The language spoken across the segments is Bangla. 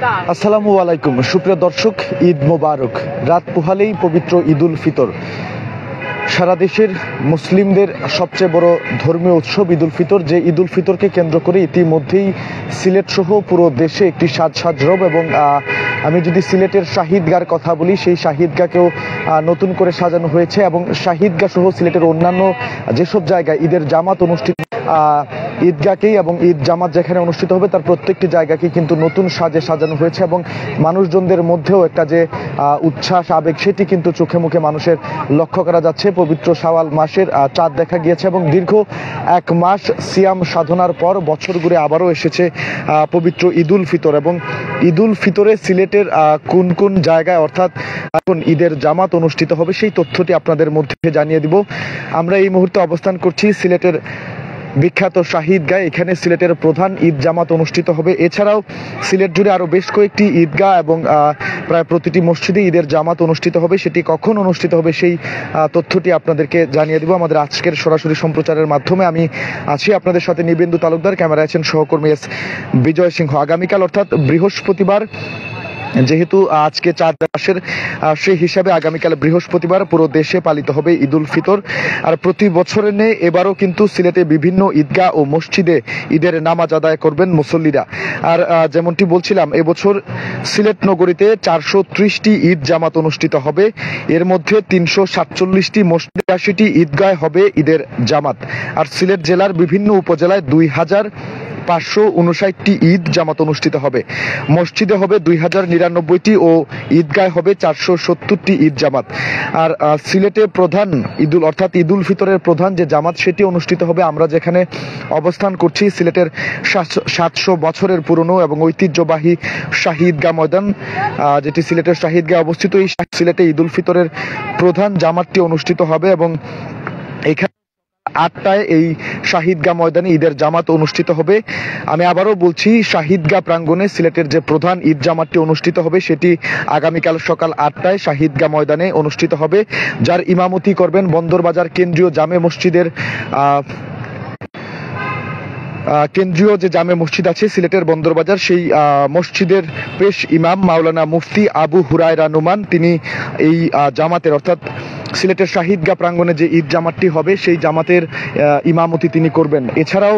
আসসালামু আলাইকুম সুপ্রিয় দর্শক, ঈদ মোবারক। রাত পোহালেই পবিত্র ঈদ উল ফিতর, সারা দেশের মুসলিমদের সবচেয়ে বড় ধর্মীয় উৎসব ঈদ উল ফিতর। যে ঈদ উল ফিতরকে কেন্দ্র করে ইতিমধ্যেই সিলেট সহ পুরো দেশে একটি সাজ রব। এবং আমি যদি সিলেটের শাহিদগার কথা বলি, সেই শাহিদগাকেও নতুন করে সাজানো হয়েছে এবং শাহিদগা সহ সিলেটের অন্যান্য যেসব জায়গায় ঈদের জামাত অনুষ্ঠিত, ঈদগাহকেই এবং ঈদ জামাত যেখানে অনুষ্ঠিত হবে তার প্রত্যেকটি জায়গাকেই কিন্তু নতুন সাজে সাজানো হয়েছে এবং মানুষজনদের মধ্যেও একটা যে উচ্ছ্বাস আবেগ, সেটি কিন্তু চোখে মুখে মানুষের লক্ষ্য করা যাচ্ছে। পবিত্র শাওয়াল মাসের চাঁদ দেখা গিয়েছে এবং দীর্ঘ এক মাস সিয়াম সাধনার পর বছর ঘুরে আবারও এসেছে পবিত্র ঈদ উল ফিতর। এবং ঈদ উল ফিতরে সিলেটের কোন কোন জায়গায় অর্থাৎ এখন ঈদের জামাত অনুষ্ঠিত হবে সেই তথ্যটি আপনাদের মধ্যে জানিয়ে দিব। আমরা এই মুহূর্তে অবস্থান করছি সিলেটের বিখ্যাত শাহিদগাহ। এখানে সিলেটের প্রধান ঈদ জামাত অনুষ্ঠিত হবে। এছাড়াও সিলেট জুড়ে আরো বেশ কয়েকটি ঈদগাহ এবং প্রায় প্রতিটি মসজিদে ঈদের জামাত অনুষ্ঠিত হবে। সেটি কখন অনুষ্ঠিত হবে সেই তথ্যটি আপনাদেরকে জানিয়ে দিব আমাদের আজকের সরাসরি সম্প্রচারের মাধ্যমে। আমি আছি আপনাদের সাথে নিবেন্দু তালুকদার, ক্যামেরায় আছেন সহকর্মী এস বিজয় সিংহ। আগামীকাল অর্থাৎ বৃহস্পতিবার, যেহেতু আজকে চাঁদ মাসের সেই হিসাবে আগামীকাল বৃহস্পতিবার পুরো দেশে পালিত হবে ঈদ উল ফিতর। আর প্রতি বছরের নেই এবারও কিন্তু সিলেটে বিভিন্ন ঈদগাহ ও মসজিদে ঈদের নামাজ আদায় করবেন মুসল্লিরা। আর যেমনটি বলছিলাম, এবছর সিলেট নগরীতে 430টি ঈদ জামাত অনুষ্ঠিত হবে। এর মধ্যে 347টি মসজিদে, 80টি ঈদগাহে হবে ঈদের জামাত। আর সিলেট জেলার বিভিন্ন উপজেলায় 2559টি ঈদ জামাত অনুষ্ঠিত হবে। মসজিদে হবে 2099টি ও ঈদগাহ হবে 470টি ঈদ জামাত। আর সিলেটে প্রধান ঈদুল অর্থাৎ ঈদ উল ফিতরের প্রধান যে জামাত সেটি অনুষ্ঠিত হবে আমরা যেখানে অবস্থান করছি, সিলেটের 700 বছরের পুরনো এবং ঐতিহ্যবাহী শাহিদগাহ ময়দান, যেটি সিলেটের শাহিদগাহ অবস্থিত। এই সিলেটে ঈদ উল ফিতরের প্রধান জামাতটি অনুষ্ঠিত হবে এবং এখানে 8টায় এই শাহিদগাহ ময়দানে ঈদের জামাত অনুষ্ঠিত হবে। আমি আবারও বলছি, শাহিদগাহ প্রাঙ্গণে সিলেটের যে প্রধান ঈদ জামাতটি অনুষ্ঠিত হবে সেটি আগামীকাল সকাল 8টায় শাহিদগাহ ময়দানে অনুষ্ঠিত হবে, যার ইমামতি করবেন বন্দরবাজার কেন্দ্রীয় জামে মসজিদের কেন্দ্রীয় যে জামে মসজিদ আছে সিলেটের বন্দরবাজার, সেই মসজিদের পেশ ইমাম মাওলানা মুফতি আবু হুরায়রা নুমান। তিনি এই জামাতের অর্থাৎ সিলেটের শাহিদগাহ প্রাঙ্গণে যে ঈদ জামাতটি হবে সেই জামাতের ইমামতি তিনি করবেন। এছাড়াও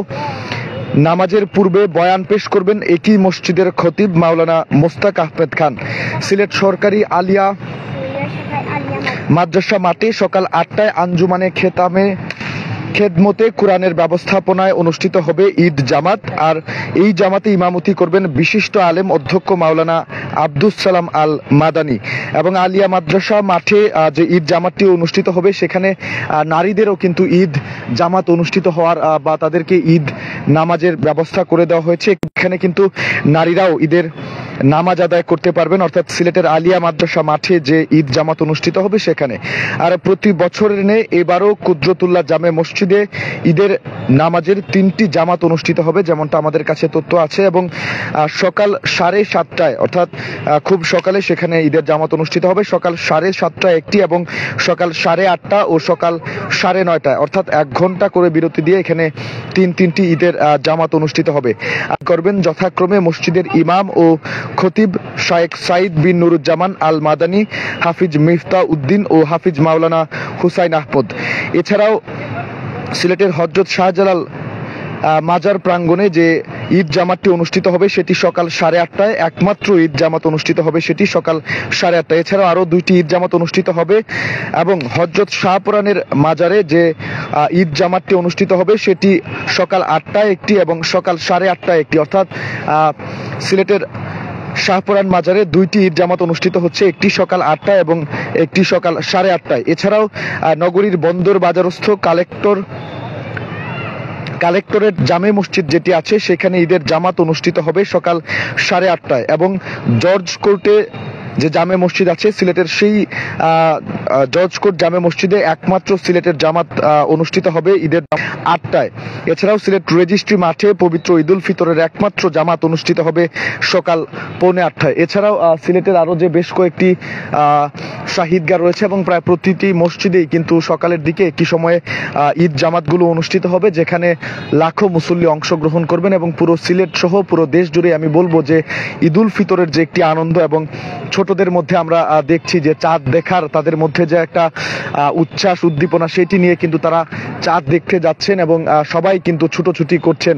নামাজের পূর্বে বয়ান পেশ করবেন একই মসজিদের খতিব মাওলানা মোস্তাক আহমেদ খান। সিলেট সরকারি আলিয়া মাদ্রাসা মাঠে সকাল 8টায় আঞ্জুমানে খেদমতে কোরআনের ব্যবস্থাপনায় অনুষ্ঠিত হবে ঈদ জামাত। আর এই জামাতে ইমামতি করবেন বিশিষ্ট আলেম অধ্যক্ষ মাওলানা আব্দুস সালাম আল মাদানী। এবং আলিয়া মাদ্রাসা মাঠে যে ঈদ জামাতটি অনুষ্ঠিত হবে সেখানে নারীদেরও কিন্তু ঈদ জামাত অনুষ্ঠিত হওয়ার বা তাদেরকে ঈদ নামাজের ব্যবস্থা করে দেওয়া হয়েছে। এখানে কিন্তু নারীরাও ঈদের নামাজ আদায় করতে পারবেন, অর্থাৎ সিলেটের আলিয়া মাদ্রাসা মাঠে যে ঈদ জামাত অনুষ্ঠিত হবে সেখানে। আর প্রতি বছরের ন্যায় এবারও কুদরতুল্লাহ জামে মসজিদে ঈদের নামাজের 3টি জামাত অনুষ্ঠিত হবে, যেমনটা আমাদের কাছে তথ্য আছে। এবং সকাল 7:30টায় অর্থাৎ খুব সকালে সেখানে ঈদের জামাত অনুষ্ঠিত হবে। সকাল 7:30টায় একটি এবং সকাল 8:30টা ও সকাল 9:30টায় অর্থাৎ 1 ঘন্টা করে বিরতি দিয়ে এখানে তিনটি ঈদের জামাত অনুষ্ঠিত হবে। করবেন যথাক্রমে মসজিদের ইমাম ও খতিব শায়েখ সাইদ বিন নুরুজ্জামান আল মাদানী, হাফিজ মিফতা উদ্দিন ও হাফিজ মাওলানা হুসাইন আহমদ। এছাড়াও সিলেটের হযরত শাহজালাল মাজার প্রাঙ্গণে যে ঈদ জামাতটি অনুষ্ঠিত হবে সেটি সকাল 8:30টায়। একমাত্র ঈদ জামাত অনুষ্ঠিত হবে সেটি সকাল 8:30টায়। এছাড়াও আরো 2টি ঈদ জামাত অনুষ্ঠিত হবে এবং হযরত শাহপুরানের মাজারে যে ঈদ জামাতটি অনুষ্ঠিত হবে সেটি সকাল 8টায় একটি এবং সকাল 8:30টায় একটি, অর্থাৎ সিলেটের শাহপুরান মাজারে 2টি ঈদ জামাত অনুষ্ঠিত হচ্ছে, একটি সকাল 8টায় এবং একটি সকাল 8:30টায়। এছাড়াও নগরীর বন্দর বাজারস্থ কালেক্টরেট জামে মসজিদ যেটি আছে সেখানে ঈদের জামাত অনুষ্ঠিত হবে সকাল 8:30টায়। এবং জর্জ কোর্টে যে জামে মসজিদ আছে সিলেটের, সেই জর্জ কোর্ট জামে মসজিদে একমাত্র সিলেটের জামাত অনুষ্ঠিত হবে ঈদের 8টায়। এছাড়াও সিলেট রেজিস্ট্রি মাঠে পবিত্র ঈদ উল ফিতরের একমাত্র জামাত অনুষ্ঠিত হবে সকাল 8:45। এছাড়াও সিলেটের আরো যে বেশ কয়েকটি শাহিদগাহ রয়েছে এবং প্রায় প্রতিটি মসজিদেই কিন্তু সকালের দিকে একটি সময়ে ঈদ জামাতগুলো অনুষ্ঠিত হবে, যেখানে লাখো মুসল্লি অংশগ্রহণ করবেন এবং পুরো সিলেট সহ পুরো দেশ জুড়ে আমি বলবো যে ঈদ উল ফিতরের যে একটি আনন্দ, এবং ছোটদের মধ্যে আমরা দেখছি যে চাঁদ দেখার তাদের মধ্যে যে একটা উচ্ছ্বাস উদ্দীপনা, সেটি নিয়ে কিন্তু তারা চাঁদ দেখতে যাচ্ছেন এবং সবাই কিন্তু ছুটোছুটি করছেন।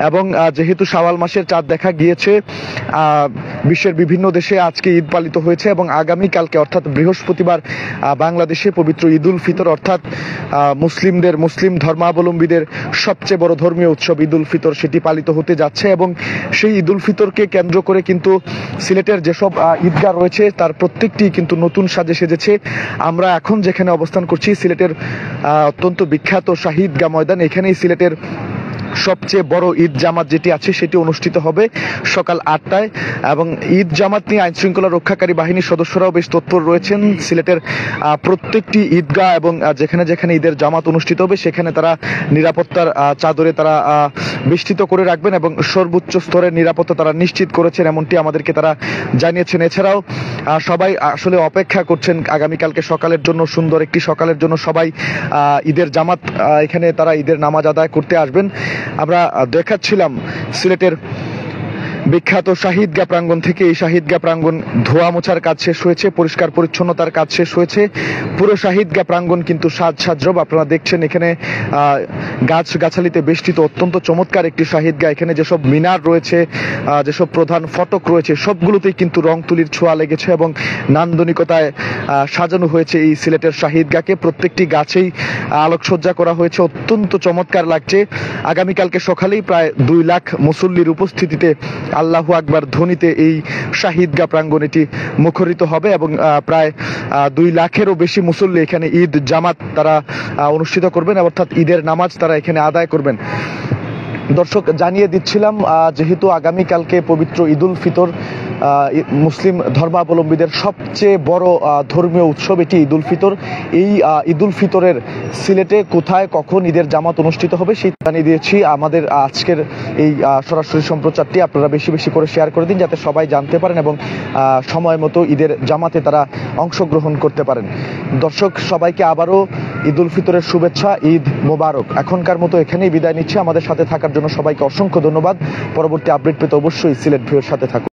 এবং যেহেতু শাওয়াল মাসের চাঁদ দেখা গিয়েছে, বিশ্বের বিভিন্ন দেশে আজকে ঈদ পালিত হয়েছে এবং আগামীকালকে অর্থাৎ বৃহস্পতিবার বাংলাদেশে পবিত্র ঈদ উল ফিতর অর্থাৎ মুসলিম ধর্মাবলম্বীদের সবচেয়ে বড় ধর্মীয় উৎসব ঈদ উল ফিতর সেটি পালিত হতে যাচ্ছে। এবং সেই ঈদ উল ফিতরকে কেন্দ্র করে কিন্তু সিলেটের যেসব ঈদগাহ রয়েছে তার প্রত্যেকটি কিন্তু নতুন সাজে সেজেছে। আমরা এখন যেখানে অবস্থান করছি সিলেটের অত্যন্ত বিখ্যাত শাহিদগাহ ময়দান, এখানেই সিলেটের সবচেয়ে বড় ঈদ জামাত যেটি আছে সেটি অনুষ্ঠিত হবে সকাল 8টায়। এবং ঈদ জামাত নিয়ে আইন শৃঙ্খলা রক্ষাকারী বাহিনীর সদস্যরাও বেশ তৎপর রয়েছেন। সিলেটের প্রত্যেকটি ঈদগাহ এবং যেখানে যেখানে ঈদের জামাত অনুষ্ঠিত হবে সেখানে তারা নিরাপত্তার চাদরে তারা বেষ্টিত করে রাখবেন এবং সর্বোচ্চ স্তরের নিরাপত্তা তারা নিশ্চিত করেছেন, এমনটি আমাদেরকে তারা জানিয়েছেন। এছাড়াও সবাই আসলে অপেক্ষা করছেন আগামীকালকে সকালের জন্য, সুন্দর একটি সকালের জন্য। সবাই ঈদের জামাত এখানে তারা ঈদের নামাজ আদায় করতে আসবেন। আমরা দেখাচ্ছিলাম সিলেটের বিখ্যাত শাহিদগাহ প্রাঙ্গণ থেকে। এই শাহিদগাহ প্রাঙ্গণ ধোয়া মোছার কাজ শেষ হয়েছে, পরিষ্কার পরিচ্ছন্নতার কাজ শেষ হয়েছে। পুরো শাহিদগাহ প্রাঙ্গণ কিন্তু সাজরব। আপনারা দেখছেন এখানে গাছগাছালিতে বেষ্টিত অত্যন্ত চমৎকার একটি শাহিদগাহ। এখানে যেসব মিনার রয়েছে, যেসব প্রধান ফটক রয়েছে সবগুলোতেই কিন্তু রং তুলির ছোঁয়া লেগেছে এবং নান্দনিকতায় সাজানো হয়েছে এই সিলেটের শাহিদগাহকে। প্রত্যেকটি গাছেই আলোকসজ্জা করা হয়েছে, অত্যন্ত চমৎকার লাগছে। আগামীকালকে সকালেই প্রায় 2 লাখ মুসল্লির উপস্থিতিতে আল্লাহু আকবার ধ্বনিতে এই শাহিদগাহ প্রাঙ্গণ এটি মুখরিত হবে এবং প্রায় 2 লাখেরও বেশি মুসল্লি এখানে ঈদ জামাত তারা অনুষ্ঠিত করবেন, অর্থাৎ ঈদের নামাজ তারা এখানে আদায় করবেন। দর্শক, জানিয়ে দিচ্ছিলাম যেহেতু আগামীকালকে পবিত্র ঈদ উল ফিতর মুসলিম ধর্মাবলম্বীদের সবচেয়ে বড় ধর্মীয় উৎসব এটি ঈদ উল ফিতর। এই ঈদ উল ফিতরের সিলেটে কোথায় কখন ঈদের জামাত অনুষ্ঠিত হবে সেই জানিয়ে দিয়েছি। আমাদের আজকের এই সরাসরি সম্প্রচারটি আপনারা বেশি বেশি করে শেয়ার করে দিন, যাতে সবাই জানতে পারেন এবং সময় মতো ঈদের জামাতে তারা অংশগ্রহণ করতে পারেন। দর্শক, সবাইকে আবারও ঈদ উল ফিতরের শুভেচ্ছা, ঈদ মোবারক। এখনকার মতো এখানেই বিদায় নিচ্ছে। আমাদের সাথে থাকার জন্য সবাইকে অসংখ্য ধন্যবাদ। পরবর্তী আপডেট পেতে অবশ্যই সিলেট ভিউর সাথে থাকুন।